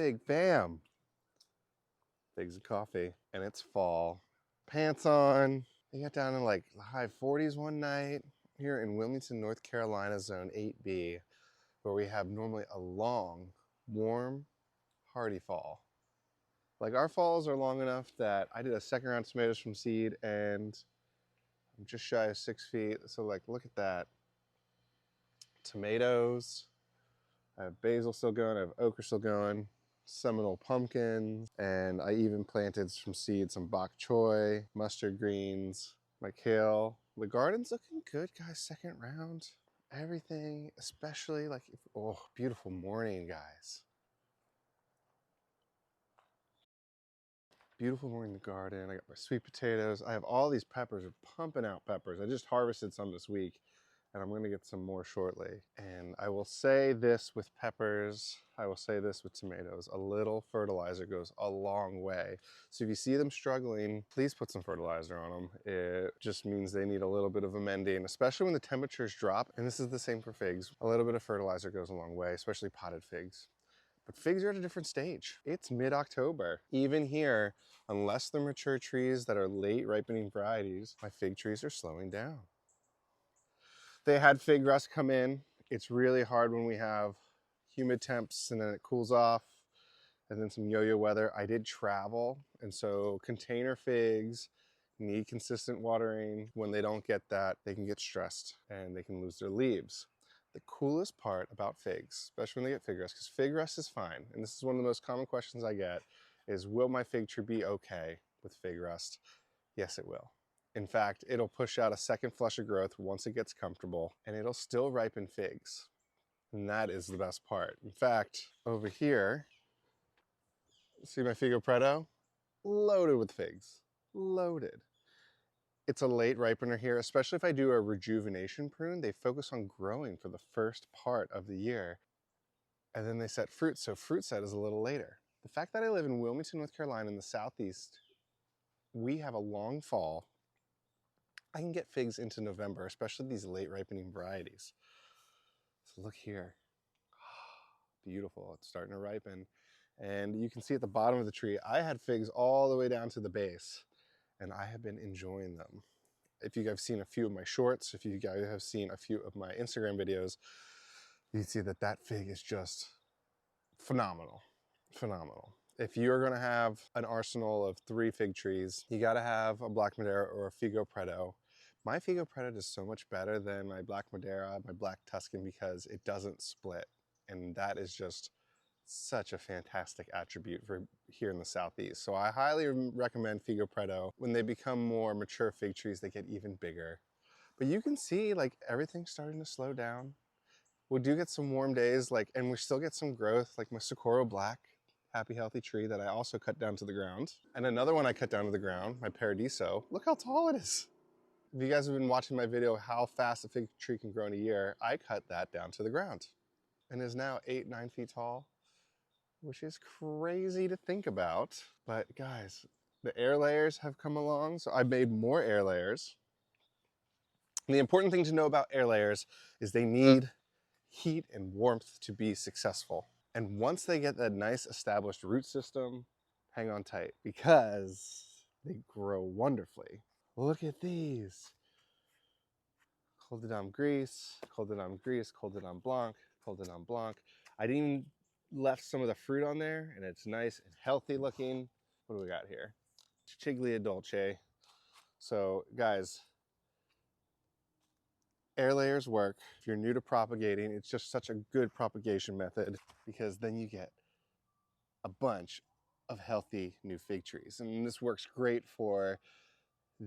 fig, bam. Figs and coffee, and it's fall. Pants on. They got down in like the high 40s one night here in Wilmington, North Carolina, zone 8B, where we have normally a long, warm, hearty fall. Like our falls are long enough that I did a second round of tomatoes from seed and I'm just shy of 6 feet. So like, look at that. Tomatoes. I have basil still going, I have okra still going, Seminole pumpkins, and I even planted from seed some bok choy, mustard greens, my kale. The garden's looking good, guys. Second round. Everything, especially like, oh, beautiful morning, guys. Beautiful morning in the garden. I got my sweet potatoes. I have all these peppers, pumping out peppers. I just harvested some this week and I'm gonna get some more shortly. And I will say this with peppers, I will say this with tomatoes, a little fertilizer goes a long way. So if you see them struggling, please put some fertilizer on them. It just means they need a little bit of amending, especially when the temperatures drop. And this is the same for figs. A little bit of fertilizer goes a long way, especially potted figs. But figs are at a different stage. It's mid-October. Even here, unless they're mature trees that are late ripening varieties, my fig trees are slowing down. They had fig rust come in. It's really hard when we have humid temps and then it cools off and then some yo-yo weather. I did travel, and so container figs need consistent watering. When they don't get that, they can get stressed and they can lose their leaves. The coolest part about figs, especially when they get fig rust, because fig rust is fine, and this is one of the most common questions I get, is will my fig tree be okay with fig rust? Yes, it will. In fact, it'll push out a second flush of growth once it gets comfortable, and it'll still ripen figs. And that is the best part. In fact, over here, see my Figo Preto? Loaded with figs, loaded. It's a late ripener here, especially if I do a rejuvenation prune. They focus on growing for the first part of the year, and then they set fruit, so fruit set is a little later. The fact that I live in Wilmington, North Carolina in the southeast, we have a long fall. I can get figs into November, especially these late ripening varieties. So look here, beautiful, it's starting to ripen. And you can see at the bottom of the tree, I had figs all the way down to the base, and I have been enjoying them. If you guys have seen a few of my shorts, if you guys have seen a few of my Instagram videos, you can see that that fig is just phenomenal, phenomenal. If you're gonna have an arsenal of 3 fig trees, you gotta have a Black Madeira or a Figo Preto. My Figo Preto is so much better than my Black Madeira, my Black Tuscan, because it doesn't split. And that is just such a fantastic attribute for here in the Southeast. So I highly recommend Figo Preto. When they become more mature fig trees, they get even bigger. But you can see like everything's starting to slow down. We do get some warm days, like, and we still get some growth, like my Socorro Black, happy healthy tree that I also cut down to the ground. And another one I cut down to the ground, my Paradiso. Look how tall it is. If you guys have been watching my video, how fast a fig tree can grow in a year, I cut that down to the ground and is now 8-9 feet tall, which is crazy to think about. But guys, the air layers have come along. So I made more air layers. And the important thing to know about air layers is they need heat and warmth to be successful. And once they get that nice established root system, hang on tight because they grow wonderfully. Look at these. Col de Dame Gris, Col de Dame Gris, Col de Dame Blanc, Col de Dame Blanc. I didn't left some of the fruit on there and it's nice and healthy looking. What do we got here? Chiglia Dolce. So guys, air layers work. If you're new to propagating, it's just such a good propagation method because then you get a bunch of healthy new fig trees. And this works great for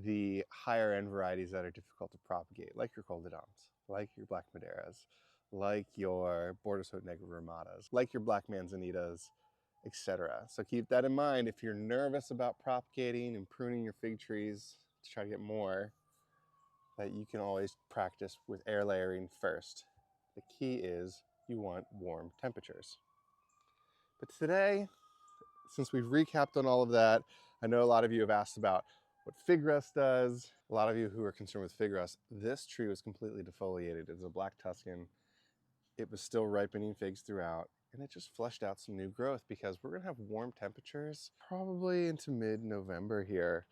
the higher end varieties that are difficult to propagate, like your Col de Dames, like your Black Madeiras, like your Bordeaux Haute Negre Ramadas, like your Black Manzanitas, etc. So keep that in mind if you're nervous about propagating and pruning your fig trees to try to get more, that you can always practice with air layering first. The key is you want warm temperatures. But today, since we've recapped on all of that, I know a lot of you have asked about what fig rust does. A lot of you who are concerned with fig rust, this tree was completely defoliated. It was a Black Tuscan. It was still ripening figs throughout, and it just flushed out some new growth because we're gonna have warm temperatures probably into mid-November here.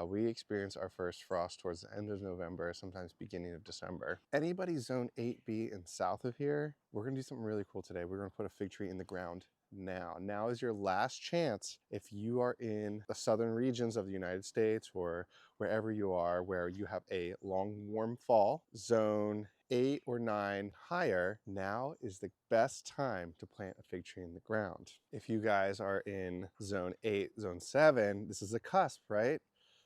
We experience our first frost towards the end of November, sometimes beginning of December. Anybody zone 8B and south of here, we're gonna do something really cool today. We're gonna put a fig tree in the ground now. Now is your last chance if you are in the southern regions of the United States or wherever you are where you have a long warm fall, zone 8 or 9 higher, now is the best time to plant a fig tree in the ground. If you guys are in zone 8, zone 7, this is a cusp, right?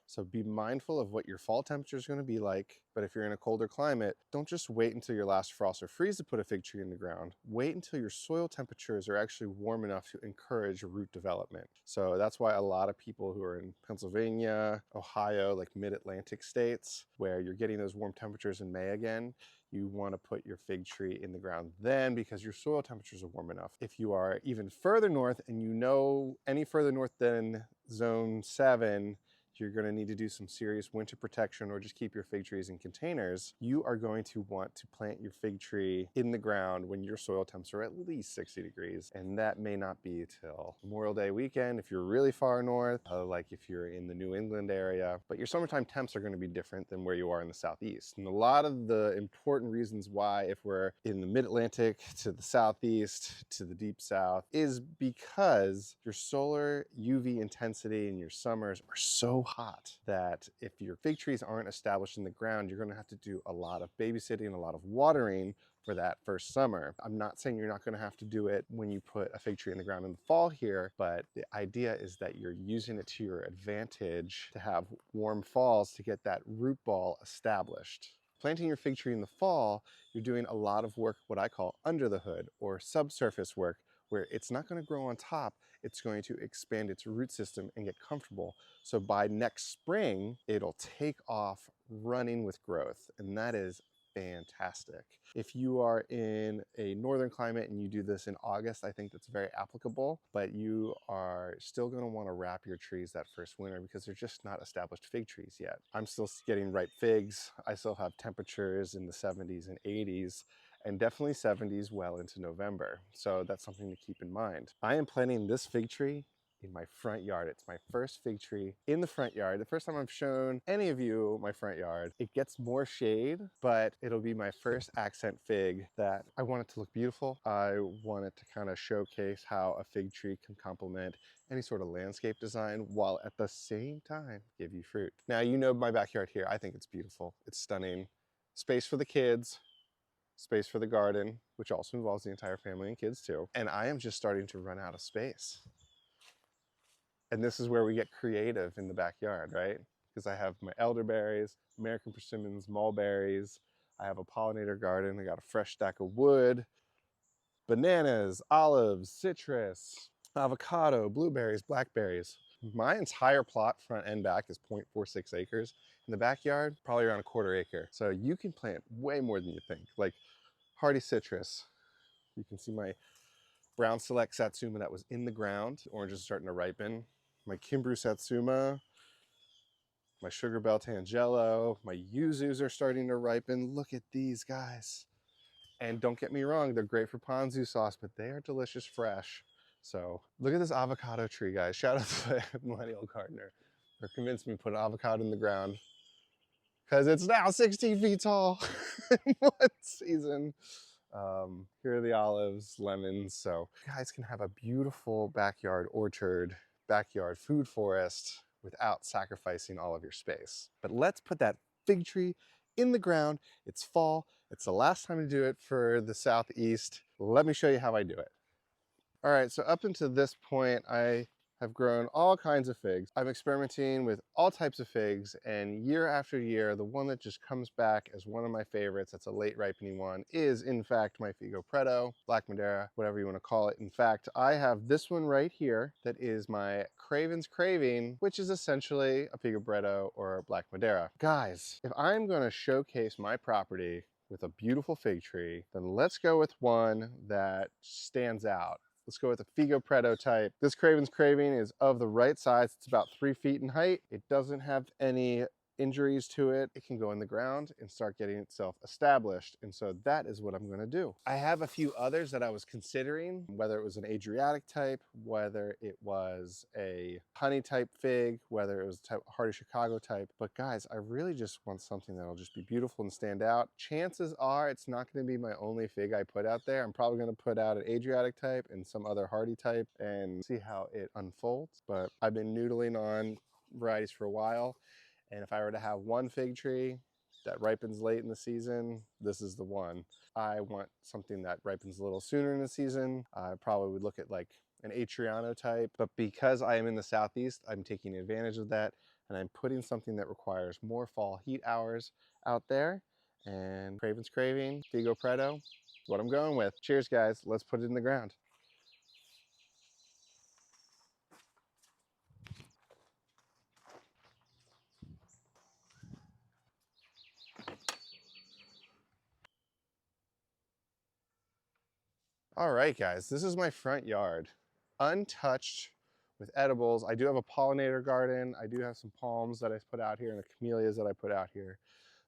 So be mindful of what your fall temperature is going to be like. But if you're in a colder climate, don't just wait until your last frost or freeze to put a fig tree in the ground. Wait until your soil temperatures are actually warm enough to encourage root development. So that's why a lot of people who are in Pennsylvania, Ohio, like mid-Atlantic states, where you're getting those warm temperatures in May again, you want to put your fig tree in the ground then because your soil temperatures are warm enough. If you are even further north and you know any further north than zone 7, you're going to need to do some serious winter protection or just keep your fig trees in containers, you are going to want to plant your fig tree in the ground when your soil temps are at least 60 degrees. And that may not be till Memorial Day weekend if you're really far north, like if you're in the New England area. But your summertime temps are going to be different than where you are in the southeast. And a lot of the important reasons why, if we're in the mid-Atlantic to the southeast to the deep south, is because your solar UV intensity in your summers are so hot that if your fig trees aren't established in the ground, you're going to have to do a lot of babysitting, a lot of watering for that first summer. I'm not saying you're not going to have to do it when you put a fig tree in the ground in the fall here, but the idea is that you're using it to your advantage to have warm falls to get that root ball established. Planting your fig tree in the fall, you're doing a lot of work, what I call under the hood or subsurface work, where it's not going to grow on top, it's going to expand its root system and get comfortable. So by next spring, it'll take off running with growth, and that is fantastic. If you are in a northern climate and you do this in August, I think that's very applicable, but you are still going to want to wrap your trees that first winter because they're just not established fig trees yet. I'm still getting ripe figs. I still have temperatures in the 70s and 80s, and definitely 70s well into November. So that's something to keep in mind. I am planting this fig tree in my front yard. It's my first fig tree in the front yard. The first time I've shown any of you my front yard. It gets more shade, but it'll be my first accent fig that I want it to look beautiful. I want it to kind of showcase how a fig tree can complement any sort of landscape design while at the same time give you fruit. Now, you know my backyard here. I think it's beautiful. It's stunning. Space for the kids, space for the garden, which also involves the entire family and kids too. And I am just starting to run out of space. And this is where we get creative in the backyard, right? Because I have my elderberries, American persimmons, mulberries. I have a pollinator garden. I got a fresh stack of wood, bananas, olives, citrus, avocado, blueberries, blackberries. My entire plot, front and back, is 0.46 acres. In the backyard, probably around a quarter acre. So you can plant way more than you think. Like hardy citrus. You can see my brown select satsuma that was in the ground. Orange is starting to ripen. My Kimbru satsuma, my sugar bell tangelo, my yuzus are starting to ripen. Look at these guys. And don't get me wrong, they're great for ponzu sauce, but they are delicious fresh. So look at this avocado tree, guys. Shout out to the millennial gardener for convincing me to put an avocado in the ground because it's now 16 feet tall in one season. Here are the olives, lemons. So you guys can have a beautiful backyard orchard, backyard food forest without sacrificing all of your space. But let's put that fig tree in the ground. It's fall. It's the last time to do it for the southeast. Let me show you how I do it. All right, so up until this point, I have grown all kinds of figs. I'm experimenting with all types of figs, and year after year, the one that just comes back as one of my favorites, that's a late ripening one, is in fact my Figo Preto, Black Madeira, whatever you want to call it. In fact, I have this one right here that is my Craven's Craving, which is essentially a Figo Preto or Black Madeira. Guys, if I'm going to showcase my property with a beautiful fig tree, then let's go with one that stands out. Let's go with a Figo Preto type. This Craven's Craving is of the right size. It's about 3 feet in height. It doesn't have any injuries to it, it can go in the ground and start getting itself established. And so that is what I'm going to do. I have a few others that I was considering, whether it was an Adriatic type, whether it was a honey type fig, whether it was a hardy Chicago type. But guys, I really just want something that'll just be beautiful and stand out. Chances are it's not going to be my only fig I put out there. I'm probably going to put out an Adriatic type and some other hardy type and see how it unfolds. But I've been noodling on varieties for a while, and if I were to have one fig tree that ripens late in the season, this is the one. I want something that ripens a little sooner in the season. I probably would look at like an Atriano type, but because I am in the Southeast, I'm taking advantage of that, and I'm putting something that requires more fall heat hours out there. And Craven's Craving, Figo Preto, what I'm going with. Cheers, guys. Let's put it in the ground. All right, guys, this is my front yard, untouched with edibles. I do have a pollinator garden. I do have some palms that I put out here and the camellias that I put out here,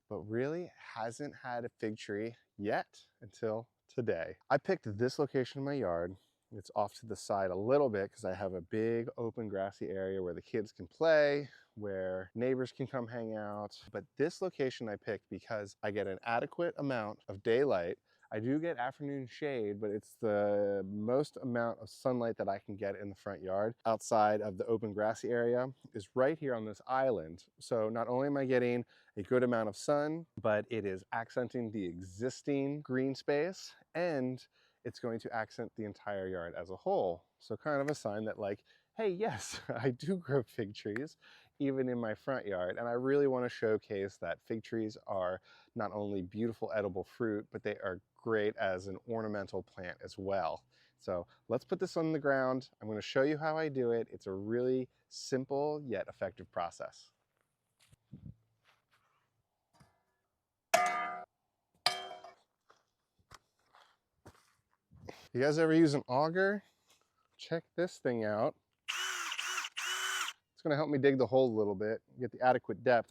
but really hasn't had a fig tree yet until today. I picked this location in my yard. It's off to the side a little bit because I have a big open grassy area where the kids can play, where neighbors can come hang out. But this location I picked because I get an adequate amount of daylight. I do get afternoon shade, but it's the most amount of sunlight that I can get in the front yard outside of the open grassy area is right here on this island. So not only am I getting a good amount of sun, but it is accenting the existing green space, and it's going to accent the entire yard as a whole. So kind of a sign that like, hey, yes, I do grow fig trees even in my front yard. And I really want to showcase that fig trees are not only beautiful edible fruit, but they are great as an ornamental plant as well. So let's put this on the ground. I'm going to show you how I do it. It's a really simple yet effective process. You guys ever use an auger? Check this thing out. It's going to help me dig the hole a little bit, get the adequate depth.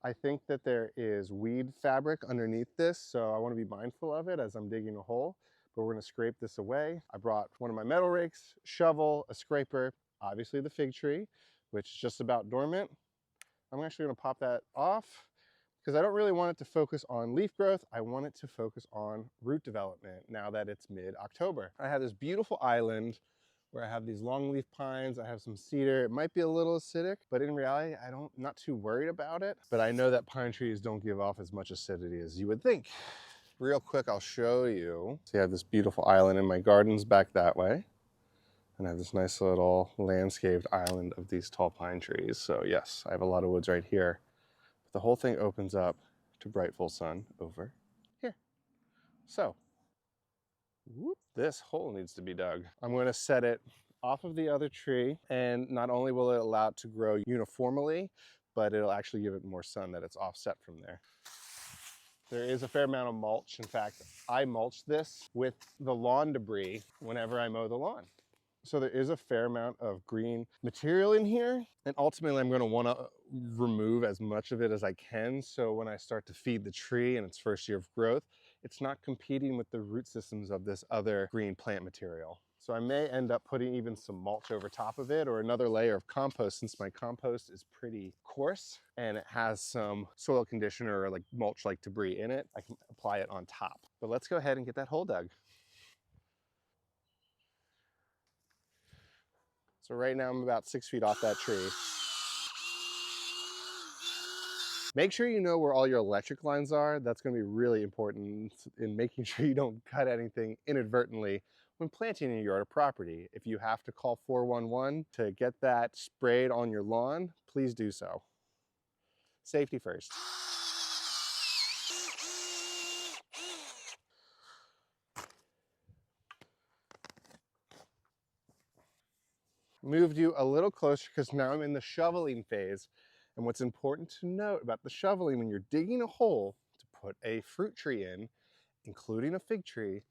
I think that there is weed fabric underneath this, so I want to be mindful of it as I'm digging a hole, but we're going to scrape this away. I brought one of my metal rakes, shovel, a scraper, obviously the fig tree, which is just about dormant. I'm actually going to pop that off because I don't really want it to focus on leaf growth. I want it to focus on root development now that it's mid-October. I have this beautiful island where I have these longleaf pines, I have some cedar. It might be a little acidic, but in reality, I'm not too worried about it. But I know that pine trees don't give off as much acidity as you would think. Real quick, I'll show you. So I have this beautiful island, and my garden's back that way. And I have this nice little landscaped island of these tall pine trees. So yes, I have a lot of woods right here. But the whole thing opens up to bright full sun over here. So whoop, this hole needs to be dug. I'm going to set it off of the other tree, and not only will it allow it to grow uniformly, but it'll actually give it more sun that it's offset from there. There is a fair amount of mulch. In fact, I mulch this with the lawn debris whenever I mow the lawn. So there is a fair amount of green material in here, and ultimately I'm going to want to remove as much of it as I can, so when I start to feed the tree in its first year of growth, it's not competing with the root systems of this other green plant material. So I may end up putting even some mulch over top of it, or another layer of compost, since my compost is pretty coarse and it has some soil conditioner or like mulch like debris in it. I can apply it on top. But let's go ahead and get that hole dug. So right now I'm about 6 feet off that tree. Make sure you know where all your electric lines are. That's going to be really important in making sure you don't cut anything inadvertently when planting in your yard or property. If you have to call 411 to get that sprayed on your lawn, please do so. Safety first. Moved you a little closer because now I'm in the shoveling phase. And what's important to note about the shoveling when you're digging a hole to put a fruit tree in, including a fig tree,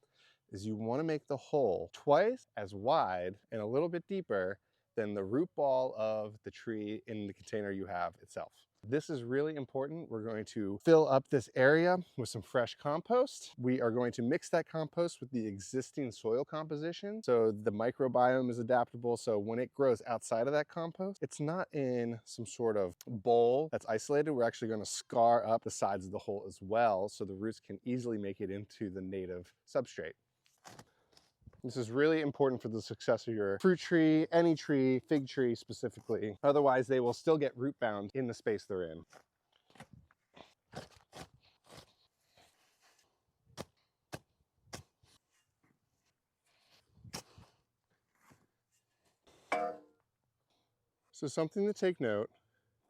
is you want to make the hole twice as wide and a little bit deeper than the root ball of the tree in the container you have itself. This is really important. We're going to fill up this area with some fresh compost. We are going to mix that compost with the existing soil composition, so the microbiome is adaptable. So when it grows outside of that compost, it's not in some sort of bowl that's isolated. We're actually going to scar up the sides of the hole as well, so the roots can easily make it into the native substrate. This is really important for the success of your fruit tree, any tree, fig tree specifically. Otherwise, they will still get root bound in the space they're in. So something to take note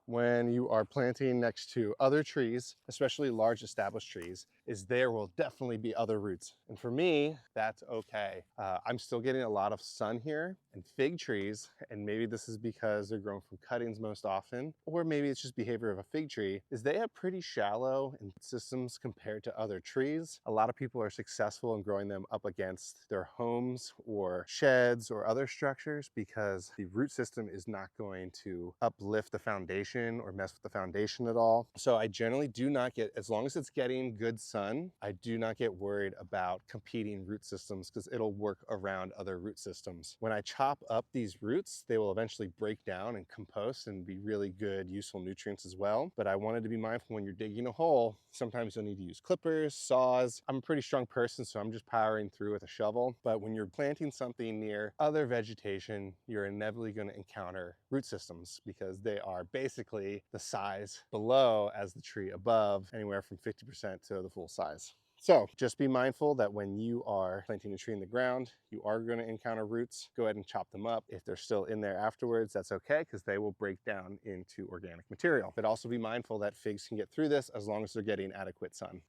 when you are planting next to other trees, especially large established trees, is there will definitely be other roots. And for me, that's okay. I'm still getting a lot of sun here, and fig trees, and maybe this is because they're grown from cuttings most often, or maybe it's just behavior of a fig tree, is they have pretty shallow systems compared to other trees. A lot of people are successful in growing them up against their homes or sheds or other structures because the root system is not going to uplift the foundation or mess with the foundation at all. So I generally do not get, as long as it's getting good sun, I do not get worried about competing root systems because it'll work around other root systems. When I chop up these roots, they will eventually break down and compost and be really good, useful nutrients as well. But I wanted to be mindful when you're digging a hole, sometimes you'll need to use clippers, saws. I'm a pretty strong person, so I'm just powering through with a shovel. But when you're planting something near other vegetation, you're inevitably going to encounter root systems because they are basically the size below as the tree above, anywhere from 50% to the full size. So just be mindful that when you are planting a tree in the ground, you are going to encounter roots. Go ahead and chop them up. If they're still in there afterwards, that's okay because they will break down into organic material. But also be mindful that figs can get through this as long as they're getting adequate sun.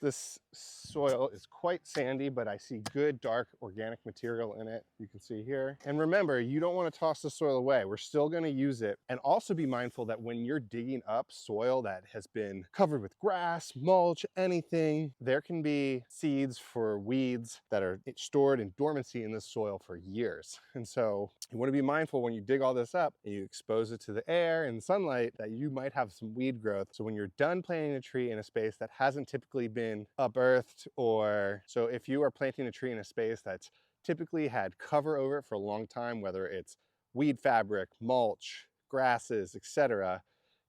This soil is quite sandy, but I see good dark organic material in it. You can see here. And remember, you don't want to toss the soil away. We're still going to use it. And also be mindful that when you're digging up soil that has been covered with grass, mulch, anything, there can be seeds for weeds that are stored in dormancy in this soil for years. And so you want to be mindful when you dig all this up and you expose it to the air and sunlight that you might have some weed growth. So when you're done planting a tree in a space that hasn't typically been unearthed, or so if you are planting a tree in a space that's typically had cover over it for a long time, whether it's weed fabric, mulch, grasses, etc.,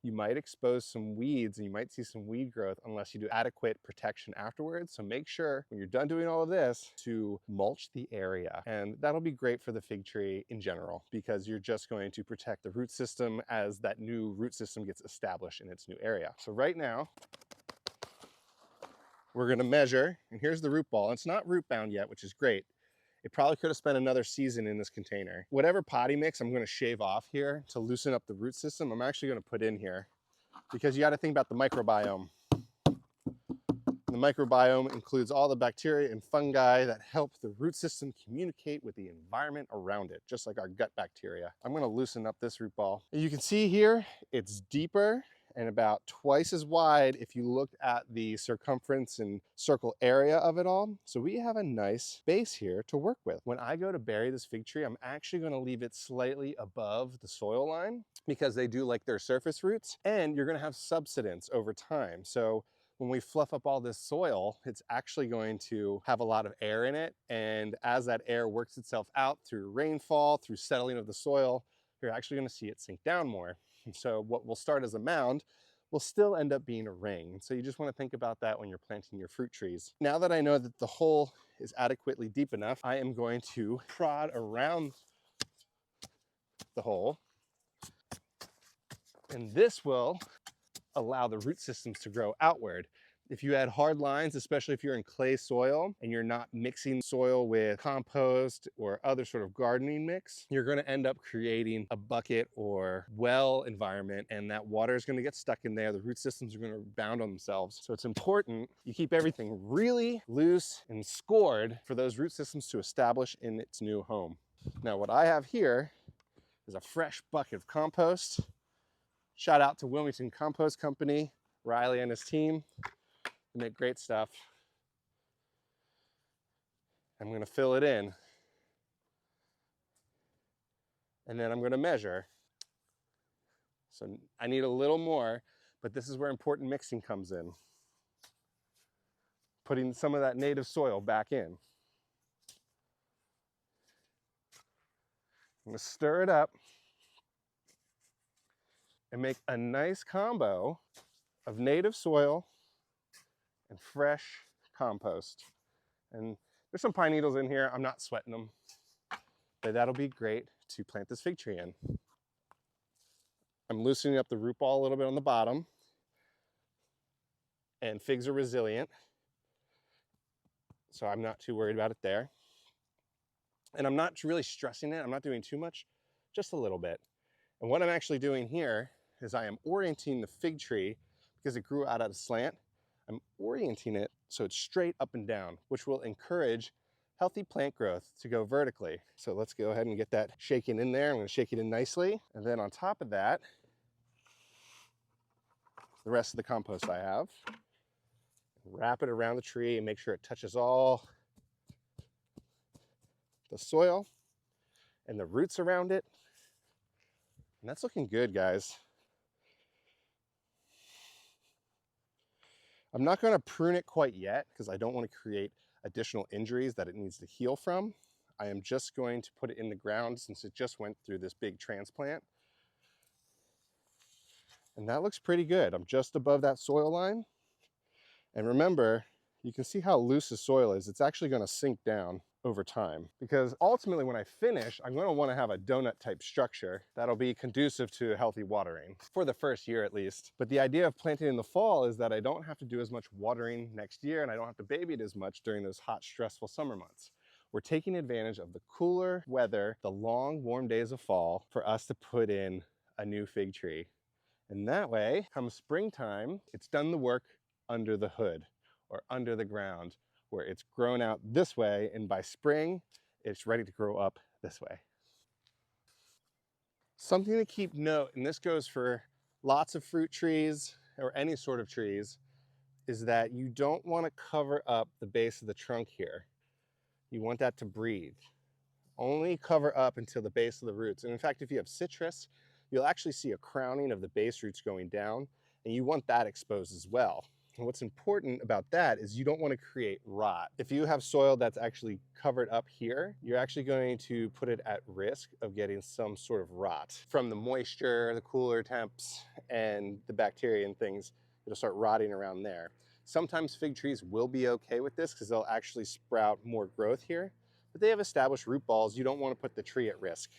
you might expose some weeds and you might see some weed growth unless you do adequate protection afterwards. So make sure when you're done doing all of this to mulch the area. And that'll be great for the fig tree in general because you're just going to protect the root system as that new root system gets established in its new area. So right now, we're going to measure, and here's the root ball. It's not root bound yet, which is great. It probably could have spent another season in this container. Whatever potty mix I'm going to shave off here to loosen up the root system, I'm actually going to put in here because you got to think about the microbiome. The microbiome includes all the bacteria and fungi that help the root system communicate with the environment around it, just like our gut bacteria. I'm going to loosen up this root ball. You can see here, it's deeper and about twice as wide if you looked at the circumference and circle area of it all. So we have a nice base here to work with. When I go to bury this fig tree, I'm actually going to leave it slightly above the soil line because they do like their surface roots, and you're going to have subsidence over time. So when we fluff up all this soil, it's actually going to have a lot of air in it. And as that air works itself out through rainfall, through settling of the soil, you're actually going to see it sink down more. And so what will start as a mound will still end up being a ring. So you just want to think about that when you're planting your fruit trees. Now that I know that the hole is adequately deep enough, I am going to prod around the hole. And this will allow the root systems to grow outward. If you had hard lines, especially if you're in clay soil and you're not mixing soil with compost or other sort of gardening mix, you're going to end up creating a bucket or well environment, and that water is going to get stuck in there. The root systems are going to bound on themselves. So it's important you keep everything really loose and scored for those root systems to establish in its new home. Now what I have here is a fresh bucket of compost. Shout out to Wilmington Compost Company, Riley and his team. They make great stuff. I'm going to fill it in. And then I'm going to measure. So I need a little more, but this is where important mixing comes in. Putting some of that native soil back in. I'm going to stir it up and make a nice combo of native soil and fresh compost. And there's some pine needles in here. I'm not sweating them, but that'll be great to plant this fig tree in. I'm loosening up the root ball a little bit on the bottom, and figs are resilient, so I'm not too worried about it there. And I'm not really stressing it. I'm not doing too much, just a little bit. And what I'm actually doing here is I am orienting the fig tree, because it grew out at a slant. I'm orienting it so it's straight up and down, which will encourage healthy plant growth to go vertically. So let's go ahead and get that shaking in there. I'm going to shake it in nicely. And then on top of that, the rest of the compost I have. Wrap it around the tree and make sure it touches all the soil and the roots around it. And that's looking good, guys. I'm not going to prune it quite yet because I don't want to create additional injuries that it needs to heal from. I am just going to put it in the ground since it just went through this big transplant. And that looks pretty good. I'm just above that soil line. And remember, you can see how loose the soil is. It's actually going to sink down over time, because ultimately when I finish, I'm going to want to have a donut type structure that'll be conducive to healthy watering for the first year at least. But the idea of planting in the fall is that I don't have to do as much watering next year, and I don't have to baby it as much during those hot, stressful summer months. We're taking advantage of the cooler weather, the long, warm days of fall, for us to put in a new fig tree. And that way, come springtime, it's done the work under the hood or under the ground, where it's grown out this way, and by spring, it's ready to grow up this way. Something to keep note, and this goes for lots of fruit trees or any sort of trees, is that you don't want to cover up the base of the trunk here. You want that to breathe. Only cover up until the base of the roots. And in fact, if you have citrus, you'll actually see a crowning of the base roots going down, and you want that exposed as well. And what's important about that is you don't want to create rot. If you have soil that's actually covered up here, you're actually going to put it at risk of getting some sort of rot from the moisture, the cooler temps, and the bacteria and things. It'll start rotting around there. Sometimes fig trees will be okay with this because they'll actually sprout more growth here, but they have established root balls. You don't want to put the tree at risk.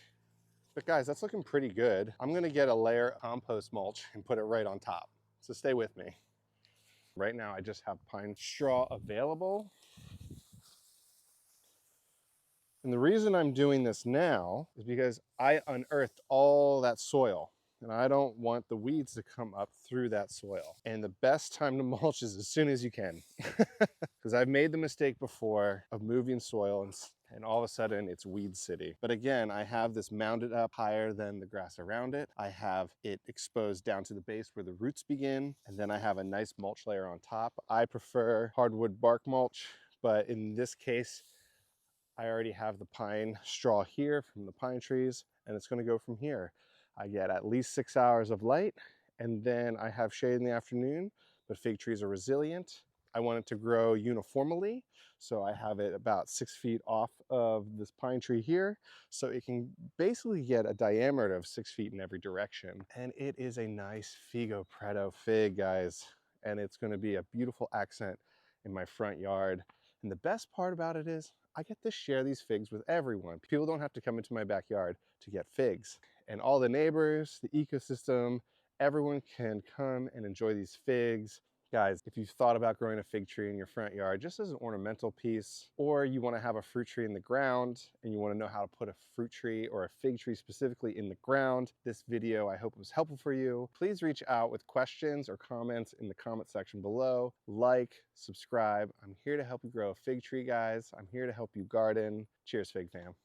But guys, that's looking pretty good. I'm going to get a layer of compost mulch and put it right on top. So stay with me. Right now, I just have pine straw available. And the reason I'm doing this now is because I unearthed all that soil, and I don't want the weeds to come up through that soil. And the best time to mulch is as soon as you can. Because I've made the mistake before of moving soil and all of a sudden it's weed city. But again, I have this mounded up higher than the grass around it. I have it exposed down to the base where the roots begin, and then I have a nice mulch layer on top. I prefer hardwood bark mulch, but in this case, I already have the pine straw here from the pine trees, and it's going to go from here. I get at least 6 hours of light, and then I have shade in the afternoon, but fig trees are resilient. I want it to grow uniformly, so I have it about 6 feet off of this pine tree here, so it can basically get a diameter of 6 feet in every direction. And it is a nice Figo Preto fig, guys, and it's going to be a beautiful accent in my front yard. And the best part about it is I get to share these figs with everyone. People don't have to come into my backyard to get figs. And all the neighbors, the ecosystem, everyone can come and enjoy these figs. Guys, if you've thought about growing a fig tree in your front yard just as an ornamental piece, or you want to have a fruit tree in the ground and you want to know how to put a fruit tree or a fig tree specifically in the ground, this video I hope was helpful for you. Please reach out with questions or comments in the comment section below. Like, subscribe. I'm here to help you grow a fig tree, guys. I'm here to help you garden. Cheers, fig fam.